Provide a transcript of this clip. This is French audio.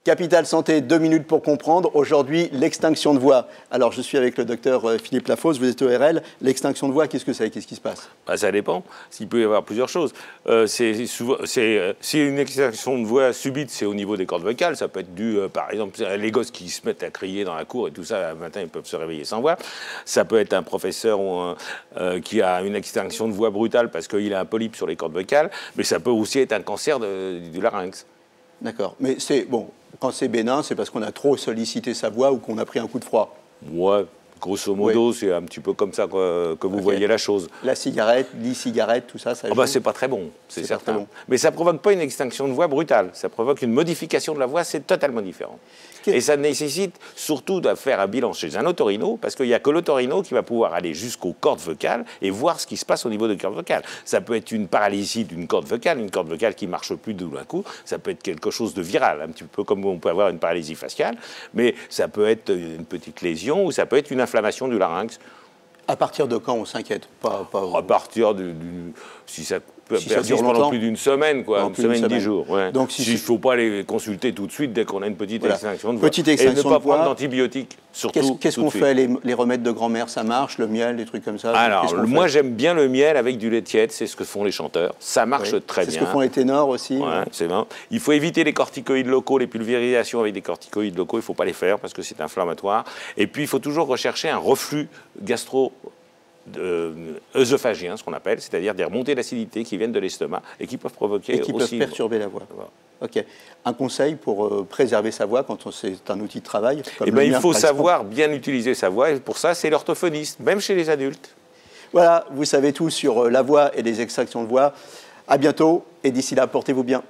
Capital Santé, 2 minutes pour comprendre. Aujourd'hui, l'extinction de voix. Alors, je suis avec le docteur Philippe Lafosse, vous êtes ORL. L'extinction de voix, qu'est-ce que c'est? Qu'est-ce qui se passe? Ça dépend. Il peut y avoir plusieurs choses. Si une extinction de voix subite, c'est au niveau des cordes vocales. Ça peut être dû, par exemple, les gosses qui se mettent à crier dans la cour et tout ça, le matin, ils peuvent se réveiller sans voix. Ça peut être un professeur qui a une extinction de voix brutale parce qu'il a un polype sur les cordes vocales. Mais ça peut aussi être un cancer du larynx. D'accord. Mais c'est bon. Quand c'est bénin, c'est parce qu'on a trop sollicité sa voix ou qu'on a pris un coup de froid. Ouais, grosso modo, oui. C'est un petit peu comme ça que vous voyez la chose. La cigarette, l'e-cigarette, tout ça, ça joue. C'est pas très bon, c'est certain. Bon. Mais ça ne provoque pas une extinction de voix brutale. Ça provoque une modification de la voix, c'est totalement différent. Et ça nécessite surtout de faire un bilan chez un otorino, parce qu'il n'y a que l'otorino qui va pouvoir aller jusqu'aux cordes vocales et voir ce qui se passe au niveau des cordes vocales. Ça peut être une paralysie d'une corde vocale qui ne marche plus d'un coup. Ça peut être quelque chose de viral, un petit peu comme on peut avoir une paralysie faciale. Mais ça peut être une petite lésion ou ça peut être une inflammation du larynx. À partir de quand on s'inquiète? À partir si ça persiste pendant plus d'une semaine, quoi, une semaine, 10 jours. Ouais. Donc, il ne faut pas les consulter tout de suite dès qu'on a une petite extinction de voix. Et ne pas prendre d'antibiotiques, surtout. Qu'est-ce qu'on fait? Les remèdes de grand-mère, ça marche? Le miel, des trucs comme ça? Alors, moi, j'aime bien le miel avec du lait tiède. C'est ce que font les chanteurs. Ça marche très bien. C'est ce que font les ténors aussi. Ouais, c'est bien. Il faut éviter les corticoïdes locaux, les pulvérisations avec des corticoïdes locaux. Il ne faut pas les faire parce que c'est inflammatoire. Et puis, il faut toujours rechercher un reflux œsophagien, ce qu'on appelle, c'est-à-dire des remontées d'acidité qui viennent de l'estomac et qui peuvent provoquer peuvent perturber la voix. Voilà. Ok. Un conseil pour préserver sa voix quand c'est un outil de travail? Il faut savoir bien utiliser sa voix et pour ça, c'est l'orthophoniste, même chez les adultes. Voilà, vous savez tout sur la voix et les extractions de voix. À bientôt et d'ici là, portez-vous bien.